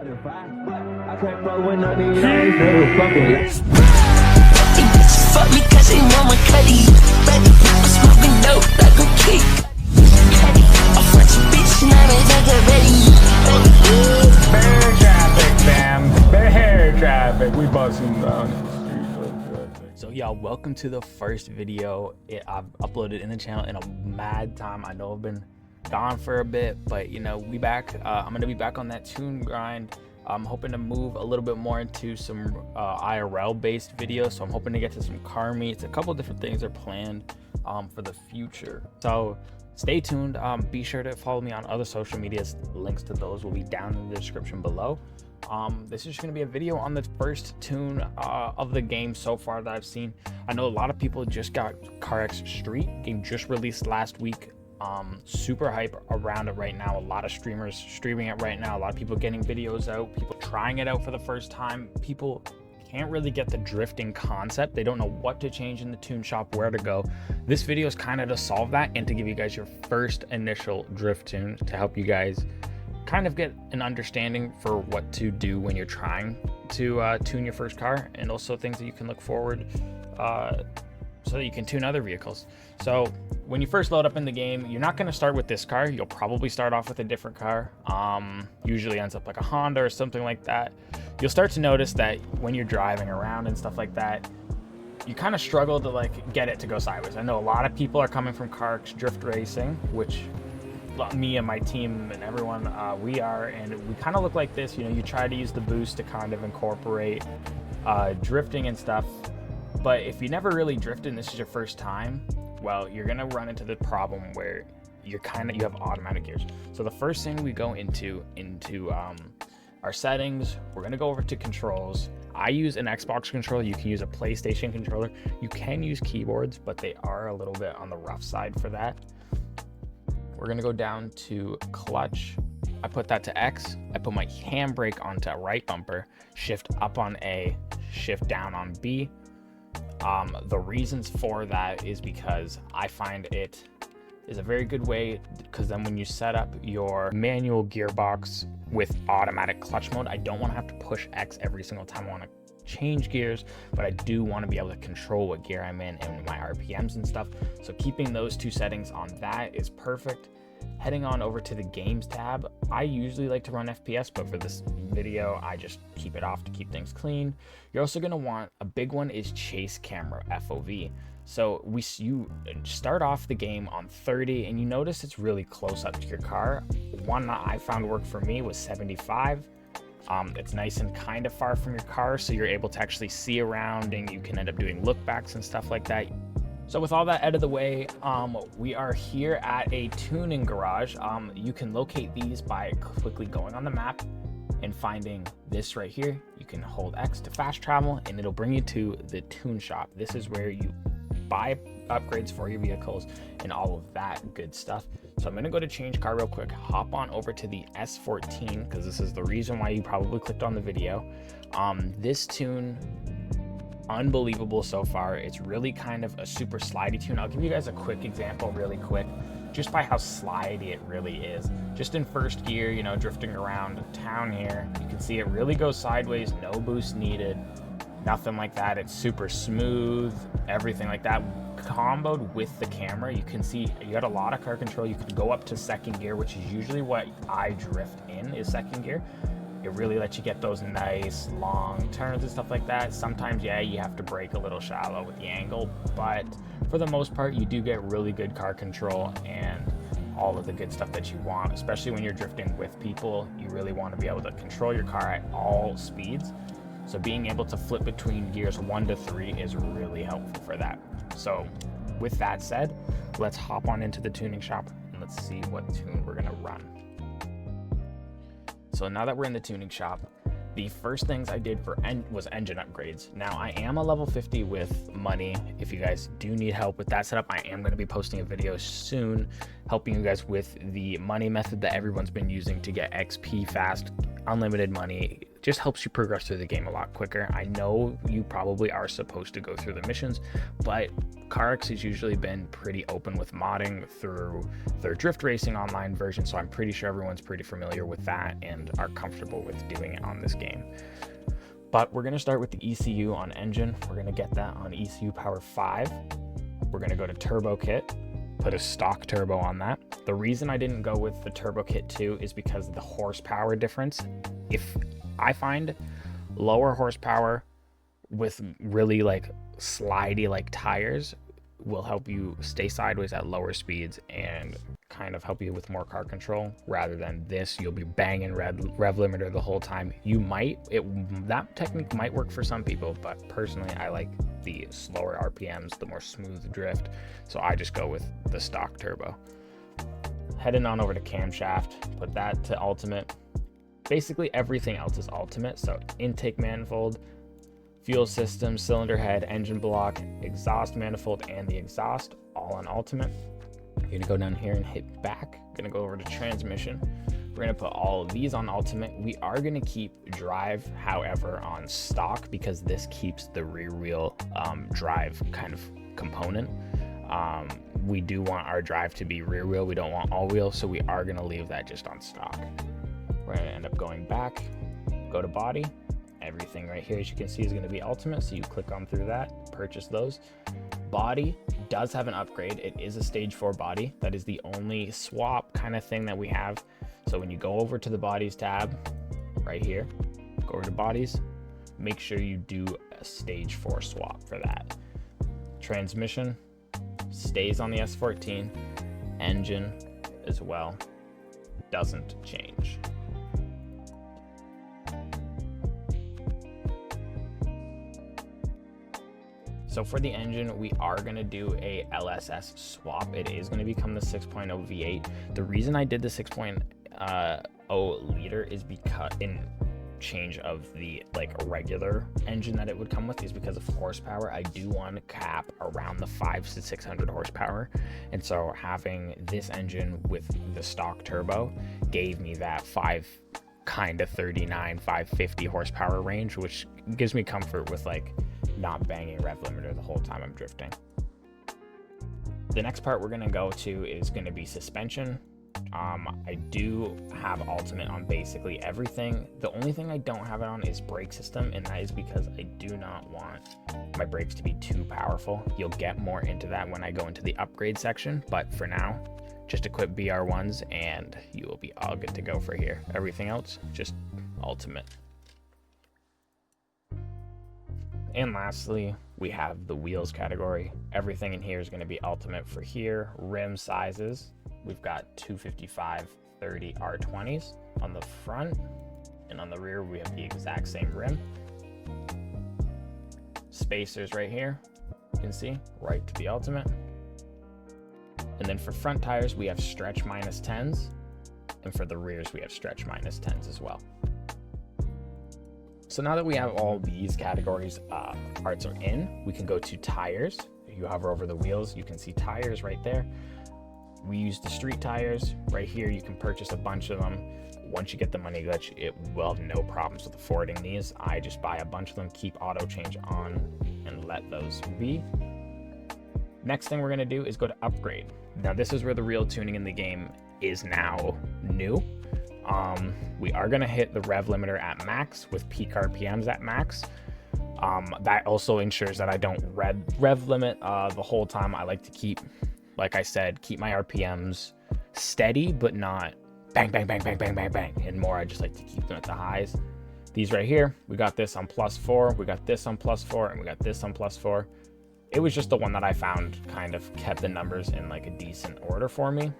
I can't roll with none of these niggas fucking. Fuck me cause they want my cutty. I'm smoking dope like a kick. I'm French bitch, now they take it ready. Bear traffic, fam. Bear traffic. We busting down the street. So y'all, welcome to the first video I've uploaded in the channel in a mad time. I know I've been gone for a bit, but you know, we back. I'm gonna be back on that tune grind. I'm hoping to move a little bit more into some IRL based videos, so I'm hoping to get to some car meets. A couple different things are planned for the future, so stay tuned. Be sure to follow me on other social medias. Links to those will be down in the description below. This is just going to be a video on the first tune of the game so far that I've seen. I know a lot of people just got CarX Street. Game just released last week. Super hype around it right now. A lot of streamers streaming it right now. A lot of people getting videos out, people trying it out for the first time. People can't really get the drifting concept. They don't know what to change in the tune shop, where to go. This video is kind of to solve that and to give you guys your first initial drift tune to help you guys kind of get an understanding for what to do when you're trying to tune your first car, and also things that you can look forward so that you can tune other vehicles. So when you first load up in the game, you're not going to start with this car. You'll probably start off with a different car. Usually ends up like a Honda or something like that. You'll start to notice that when you're driving around and stuff like that, you kind of struggle to like get it to go sideways. I know a lot of people are coming from CarX Drift Racing, which me and my team and everyone we are, and we kind of look like this. You know, you try to use the boost to kind of incorporate drifting and stuff, but if you never really drifted and this is your first time, well, you're gonna run into the problem where you have automatic gears. So the first thing we go into our settings, we're gonna go over to controls. I use an Xbox controller. You can use a PlayStation controller. You can use keyboards, but they are a little bit on the rough side for that. We're gonna go down to clutch. I put that to X. I put my handbrake onto right bumper, shift up on A, shift down on B. The reasons for that is because I find it is a very good way, because then when you set up your manual gearbox with automatic clutch mode, I don't want to have to push X every single time I want to change gears, but I do want to be able to control what gear I'm in and my RPMs and stuff. So keeping those two settings on that is perfect. Heading on over to the games tab, I usually like to run FPS, but for this video I just keep it off to keep things clean. You're also going to want, a big one is chase camera FOV. So you start off the game on 30 and you notice it's really close up to your car. One that I found worked for me was 75. It's nice and kind of far from your car, so you're able to actually see around and you can end up doing look backs and stuff like that. So with all that out of the way, we are here at a tuning garage. You can locate these by quickly going on the map and finding this right here. You can hold X to fast travel and it'll bring you to the tune shop. This is where you buy upgrades for your vehicles and all of that good stuff. So I'm gonna go to change car real quick, hop on over to the S14, because this is the reason why you probably clicked on the video. This tune, unbelievable so far. It's really kind of a super slidey tune. I'll give you guys a quick example really quick, just by how slidey it really is. Just in first gear, you know, drifting around town here, you can see it really goes sideways, no boost needed, nothing like that. It's super smooth, everything like that. Comboed with the camera, you can see you got a lot of car control. You can go up to second gear, which is usually what I drift in, is second gear. It really lets you get those nice long turns and stuff like that. Sometimes, yeah, you have to brake a little shallow with the angle, but for the most part, you do get really good car control and all of the good stuff that you want, especially when you're drifting with people. You really want to be able to control your car at all speeds. So being able to flip between gears 1 to 3 is really helpful for that. So with that said, let's hop on into the tuning shop and let's see what tune we're gonna run. So now that we're in the tuning shop, the first things I did was engine upgrades. Now I am a level 50 with money. If you guys do need help with that setup, I am going to be posting a video soon helping you guys with the money method that everyone's been using to get XP fast, unlimited money, just helps you progress through the game a lot quicker. I know you probably are supposed to go through the missions, but CarX has usually been pretty open with modding through their drift racing online version, so I'm pretty sure everyone's pretty familiar with that and are comfortable with doing it on this game. But we're going to start with the ECU on engine. We're going to get that on ECU power 5. We're going to go to turbo kit, put a stock turbo on that. The reason I didn't go with the turbo kit 2 is because of the horsepower difference. If I find lower horsepower with really like slidey like tires will help you stay sideways at lower speeds and kind of help you with more car control, rather than this you'll be banging rev limiter the whole time. That technique might work for some people, but personally I like the slower RPMs, the more smooth drift, so I just go with the stock turbo. Heading on over to camshaft, put that to ultimate. Basically everything else is ultimate, so intake manifold, fuel system, cylinder head, engine block, exhaust manifold, and the exhaust all on ultimate. You're gonna go down here and hit back. Gonna go over to transmission. We're gonna put all of these on ultimate. We are gonna keep drive, however, on stock, because this keeps the rear wheel drive kind of component. We do want our drive to be rear wheel. We don't want all wheel, so we are gonna leave that just on stock. We're gonna end up going back, go to body. Everything right here, as you can see, is going to be ultimate, so you click on through that, purchase those. Body does have an upgrade. It is a stage 4 body. That is the only swap kind of thing that we have. So when you go over to the bodies tab right here, go over to bodies, make sure you do a stage 4 swap for that. Transmission stays on the S14. Engine as well doesn't change. So for the engine, we are going to do a LSS swap. It is going to become the 6.0 V8. The reason I did the 6.0 liter is because in change of the like regular engine that it would come with is because of horsepower. I do want to cap around the 500 to 600 horsepower. And so having this engine with the stock turbo gave me that 550 horsepower range, which gives me comfort with like not banging rev limiter the whole time I'm drifting. The next part we're going to go to is going to be suspension. I do have ultimate on basically everything. The only thing I don't have it on is brake system, and that is because I do not want my brakes to be too powerful. You'll get more into that when I go into the upgrade section, but for now, just equip BR1s and you will be all good to go for here. Everything else, just ultimate. And lastly, we have the wheels category. Everything in here is going to be ultimate for here. Rim sizes, we've got 255/30 R20s on the front, and on the rear we have the exact same rim. Spacers right here, you can see, right to the ultimate. And then for front tires, we have stretch -10s, and for the rears, we have stretch -10s as well. So now that we have all these categories parts are in, we can go to tires. You hover over the wheels, you can see tires right there. We use the street tires right here. You can purchase a bunch of them. Once you get the money, it will have no problems with affording these. I just buy a bunch of them, keep auto change on, and let those be. Next thing we're gonna do is go to upgrade. Now this is where the real tuning in the game is now new. We are gonna hit the rev limiter at max with peak RPMs at max. That also ensures that I don't rev limit the whole time. I like to keep, like I said, keep my RPMs steady, but not bang, bang, bang, bang, bang, bang, bang, and more. I just like to keep them at the highs. These right here, we got this on +4, we got this on +4, and we got this on +4. It was just the one that I found kind of kept the numbers in like a decent order for me.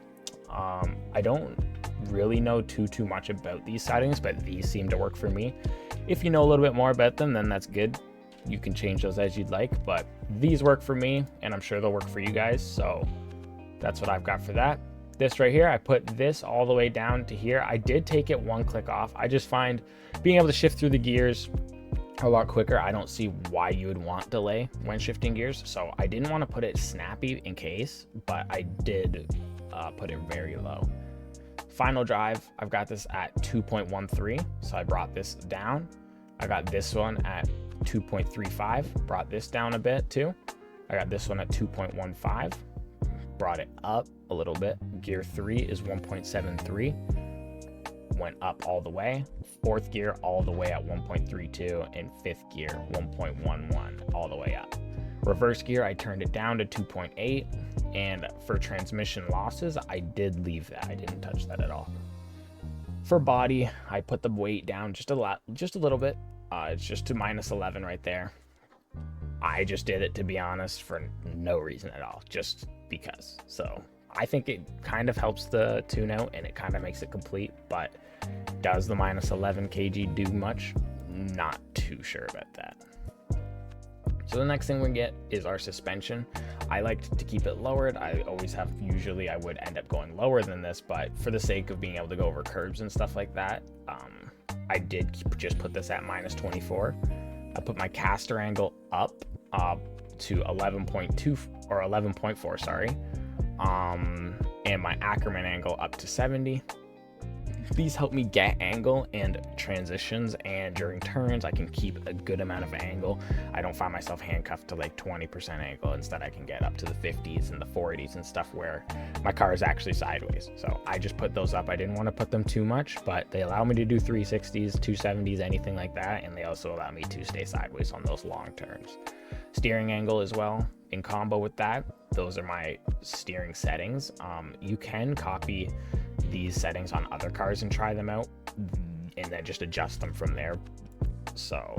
I don't really know too much about these settings, but these seem to work for me. If you know a little bit more about them, then that's good. You can change those as you'd like, but these work for me, and I'm sure they'll work for you guys, so that's what I've got for that. This right here, I put this all the way down to here. I did take it one click off. I just find being able to shift through the gears a lot quicker. I don't see why you would want delay when shifting gears, so I didn't want to put it snappy in case, but I did put it very low. Final drive, I've got this at 2.13, so I brought this down. I got this one at 2.35, brought this down a bit too. I got this one at 2.15, brought it up a little bit. Gear 3 is 1.73, went up all the way. Fourth gear all the way at 1.32, and fifth gear 1.11 all the way up. Reverse gear, I turned it down to 2.8, and for transmission losses, I did leave that. I didn't touch that at all. For body, I put the weight down just a little bit. It's just to -11 right there. I just did it, to be honest, for no reason at all, just because. So I think it kind of helps the tune out, and it kind of makes it complete, but does the -11 kg do much? Not too sure about that. So the next thing we get is our suspension. I like to keep it lowered. I always have, usually I would end up going lower than this, but for the sake of being able to go over curbs and stuff like that, I did just put this at -24. I put my caster angle up to 11.2 or 11.4, sorry. And my Ackerman angle up to 70. These help me get angle and transitions, and during turns I can keep a good amount of angle. I don't find myself handcuffed to like 20% angle. Instead I can get up to the 50s and the 40s and stuff where my car is actually sideways. So I just put those up. I didn't want to put them too much, but they allow me to do 360s, 270s, anything like that, and they also allow me to stay sideways on those long turns. Steering angle as well, in combo with that, those are my steering settings. You can copy these settings on other cars and try them out, and then just adjust them from there. So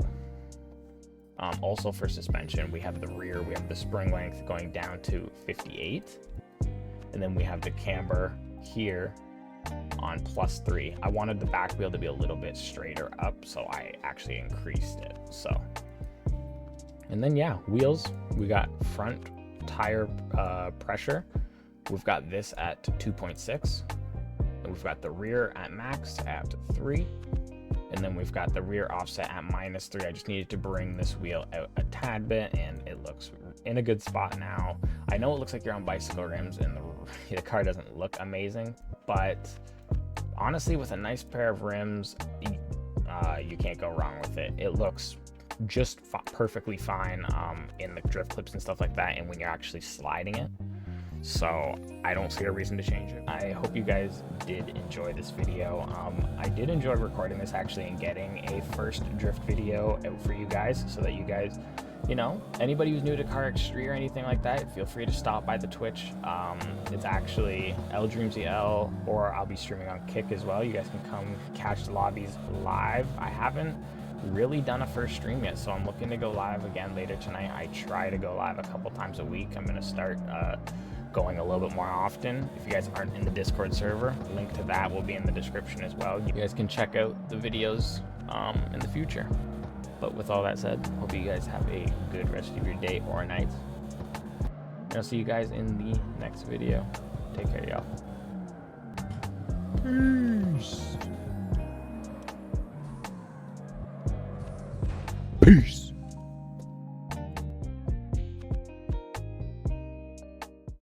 also for suspension, we have the rear, we have the spring length going down to 58, and then we have the camber here on +3. I wanted the back wheel to be a little bit straighter up, so I actually increased it. So, and then yeah, wheels, we got front tire pressure, we've got this at 2.6, and we've got the rear at max at 3, and then we've got the rear offset at -3. I just needed to bring this wheel out a tad bit, and it looks in a good spot now. I know it looks like you're on bicycle rims and the car doesn't look amazing, but honestly, with a nice pair of rims, you can't go wrong with it. It looks just perfectly fine in the drift clips and stuff like that, and when you're actually sliding it. So I don't see a reason to change it. I hope you guys did enjoy this video. I did enjoy recording this actually and getting a first drift video out for you guys, so that you guys, you know, anybody who's new to CarX Street or anything like that, feel free to stop by the Twitch. It's actually LDreamsEL, or I'll be streaming on Kick as well. You guys can come catch the lobbies live. I haven't really done a first stream yet, so I'm looking to go live again later tonight. I try to go live a couple times a week. I'm going to start going a little bit more often. If you guys aren't in the Discord server, link to that will be in the description as well. You guys can check out the videos in the future. But with all that said, hope you guys have a good rest of your day or night, and I'll see you guys in the next video. Take care, y'all. Peace.